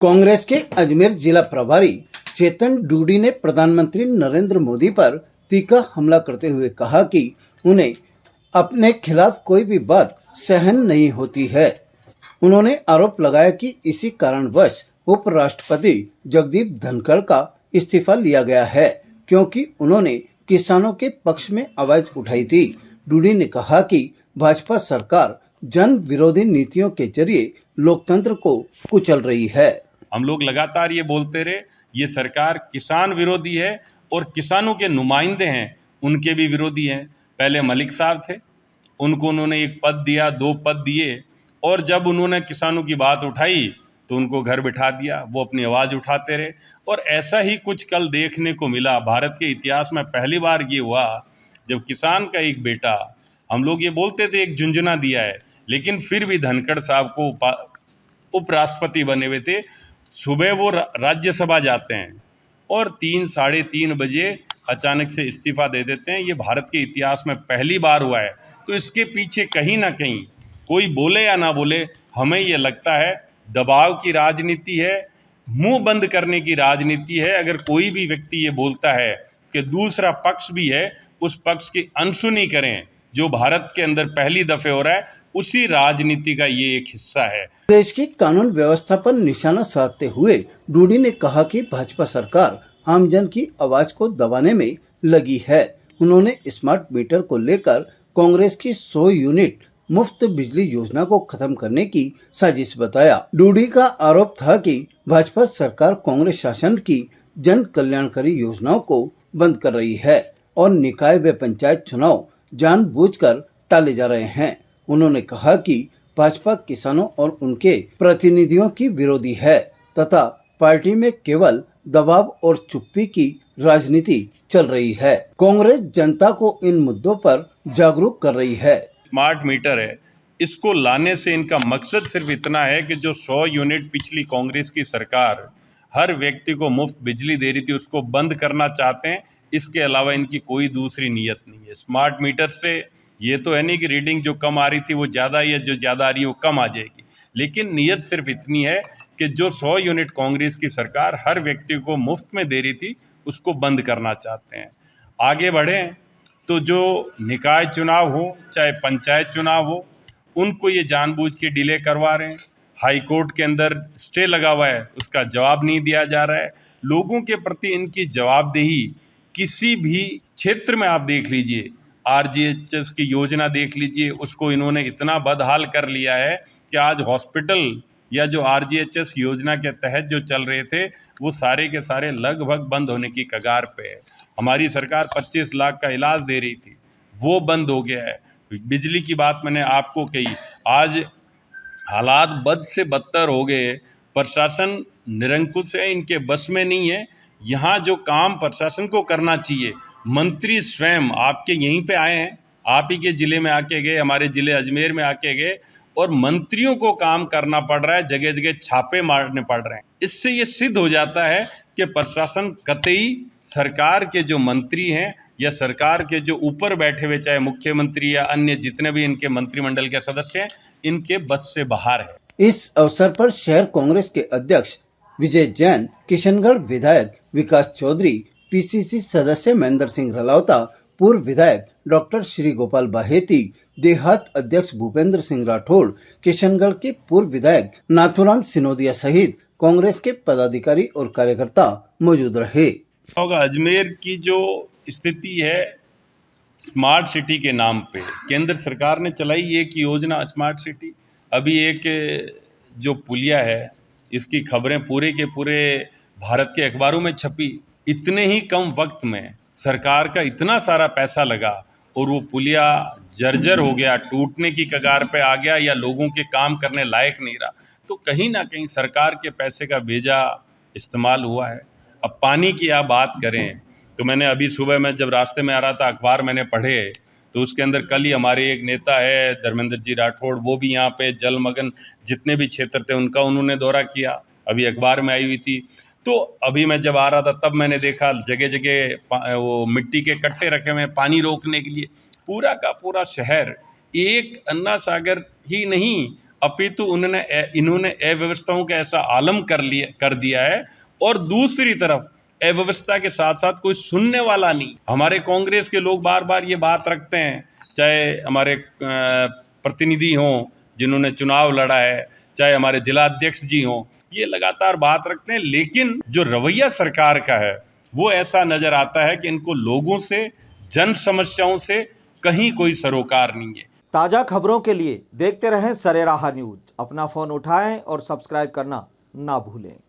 कांग्रेस के अजमेर जिला प्रभारी चेतन डूडी ने प्रधानमंत्री नरेंद्र मोदी पर तीखा हमला करते हुए कहा कि उन्हें अपने खिलाफ कोई भी बात सहन नहीं होती है। उन्होंने आरोप लगाया कि इसी कारणवश उपराष्ट्रपति जगदीप धनखड़ का इस्तीफा लिया गया है, क्योंकि उन्होंने किसानों के पक्ष में आवाज उठाई थी। डूडी ने कहा कि भाजपा सरकार जन विरोधी नीतियों के जरिए लोकतंत्र को कुचल रही है। हम लोग लगातार ये बोलते रहे, ये सरकार किसान विरोधी है और किसानों के नुमाइंदे हैं उनके भी विरोधी हैं। पहले मलिक साहब थे, उनको उन्होंने एक पद दिया, 2 पद दिए, और जब उन्होंने किसानों की बात उठाई तो उनको घर बिठा दिया, वो अपनी आवाज़ उठाते रहे। और ऐसा ही कुछ कल देखने को मिला। भारत के इतिहास में पहली बार ये हुआ जब किसान का एक बेटा, हम लोग ये बोलते थे एक झुंझुना दिया है, लेकिन फिर भी धनखड़ साहब को उपराष्ट्रपति बने हुए थे, सुबह वो राज्यसभा जाते हैं और 3 साढ़े 3 बजे अचानक से इस्तीफा दे देते हैं। ये भारत के इतिहास में पहली बार हुआ है। तो इसके पीछे कहीं ना कहीं कोई बोले या ना बोले, हमें ये लगता है दबाव की राजनीति है, मुंह बंद करने की राजनीति है। अगर कोई भी व्यक्ति ये बोलता है कि दूसरा पक्ष भी है, उस पक्ष की अनसुनी करें, जो भारत के अंदर पहली दफे हो रहा है, उसी राजनीति का ये एक हिस्सा है। देश की कानून व्यवस्था पर निशाना साधते हुए डूडी ने कहा कि भाजपा सरकार आमजन की आवाज को दबाने में लगी है। उन्होंने स्मार्ट मीटर को लेकर कांग्रेस की 100 यूनिट मुफ्त बिजली योजना को खत्म करने की साजिश बताया। डूडी का आरोप था कि भाजपा सरकार कांग्रेस शासन की जन कल्याणकारी योजनाओं को बंद कर रही है और निकाय व पंचायत चुनाव जानबूझकर टाले जा रहे हैं। उन्होंने कहा कि भाजपा किसानों और उनके प्रतिनिधियों की विरोधी है तथा पार्टी में केवल दबाव और चुप्पी की राजनीति चल रही है। कांग्रेस जनता को इन मुद्दों पर जागरूक कर रही है। स्मार्ट मीटर है, इसको लाने से इनका मकसद सिर्फ इतना है कि जो 100 यूनिट पिछली कांग्रेस की सरकार हर व्यक्ति को मुफ्त बिजली दे रही थी, उसको बंद करना चाहते हैं। इसके अलावा इनकी कोई दूसरी नीयत नहीं है। स्मार्ट मीटर से ये तो है नहीं कि रीडिंग जो कम आ रही थी वो ज़्यादा, या जो ज़्यादा आ रही है वो कम आ जाएगी, लेकिन नीयत सिर्फ इतनी है कि जो 100 यूनिट कांग्रेस की सरकार हर व्यक्ति को मुफ्त में दे रही थी, उसको बंद करना चाहते हैं। आगे बढ़ें तो जो निकाय चुनाव हो चाहे पंचायत चुनाव हो, उनको ये जानबूझ के डिले करवा रहे हैं। हाई कोर्ट के अंदर स्टे लगा हुआ है, उसका जवाब नहीं दिया जा रहा है। लोगों के प्रति इनकी जवाबदेही किसी भी क्षेत्र में आप देख लीजिए, आरजीएचएस की योजना देख लीजिए, उसको इन्होंने इतना बदहाल कर लिया है कि आज हॉस्पिटल या जो आरजीएचएस योजना के तहत जो चल रहे थे वो सारे के सारे लगभग बंद होने की कगार पे है। हमारी सरकार 25 लाख का इलाज दे रही थी, वो बंद हो गया है। बिजली की बात मैंने आपको कही, आज हालात बद से बदतर हो गए। प्रशासन निरंकुश है, इनके बस में नहीं है। यहाँ जो काम प्रशासन को करना चाहिए, मंत्री स्वयं आपके यहीं पे आए हैं, आप ही के ज़िले में आके गए, हमारे ज़िले अजमेर में आके गए, और मंत्रियों को काम करना पड़ रहा है, जगह जगह छापे मारने पड़ रहे हैं। इससे ये सिद्ध हो जाता है कि प्रशासन कतई सरकार के जो मंत्री हैं या सरकार के जो ऊपर बैठे हुए, चाहे मुख्यमंत्री या अन्य जितने भी इनके मंत्रिमंडल के सदस्य हैं, इनके बस से बाहर है। इस अवसर पर शहर कांग्रेस के अध्यक्ष विजय जैन, किशनगढ़ विधायक विकास चौधरी, पीसीसी सदस्य महेंद्र सिंह रलावता, पूर्व विधायक डॉक्टर श्री गोपाल बाहेती, देहात अध्यक्ष भूपेंद्र सिंह राठौड़, किशनगढ़ के पूर्व विधायक नाथुराम सिनोदिया सहित कांग्रेस के पदाधिकारी और कार्यकर्ता मौजूद रहे। अजमेर की जो स्थिति है, स्मार्ट सिटी के नाम पे केंद्र सरकार ने चलाई एक योजना स्मार्ट सिटी। अभी एक जो पुलिया है, इसकी खबरें पूरे के पूरे भारत के अखबारों में छपी। इतने ही कम वक्त में सरकार का इतना सारा पैसा लगा और वो पुलिया जर्जर हो गया, टूटने की कगार पे आ गया, या लोगों के काम करने लायक नहीं रहा। तो कहीं ना कहीं सरकार के पैसे का बेजा इस्तेमाल हुआ है। अब पानी की आप बात करें तो मैंने अभी सुबह में जब रास्ते में आ रहा था, अखबार मैंने पढ़े तो उसके अंदर कल ही हमारे एक नेता है धर्मेंद्र जी राठौड़, वो भी यहाँ पे जलमग्न जितने भी क्षेत्र थे उनका उन्होंने दौरा किया, अभी अखबार में आई हुई थी। तो अभी मैं जब आ रहा था तब मैंने देखा जगह जगह वो मिट्टी के कट्टे रखे हुए हैं पानी रोकने के लिए। पूरा का पूरा शहर एक अन्ना सागर ही नहीं अपितु इन्होंने अव्यवस्थाओं का ऐसा आलम कर दिया है। और दूसरी तरफ अव्यवस्था के साथ साथ कोई सुनने वाला नहीं। हमारे कांग्रेस के लोग बार बार ये बात रखते हैं, चाहे हमारे प्रतिनिधि हों जिन्होंने चुनाव लड़ा है, चाहे हमारे जिला अध्यक्ष जी हों, ये लगातार बात रखते हैं, लेकिन जो रवैया सरकार का है वो ऐसा नज़र आता है कि इनको लोगों से, जन समस्याओं से कहीं कोई सरोकार नहीं है। ताज़ा खबरों के लिए देखते रहें सरेराह न्यूज। अपना फ़ोन उठाएं और सब्सक्राइब करना ना भूलें।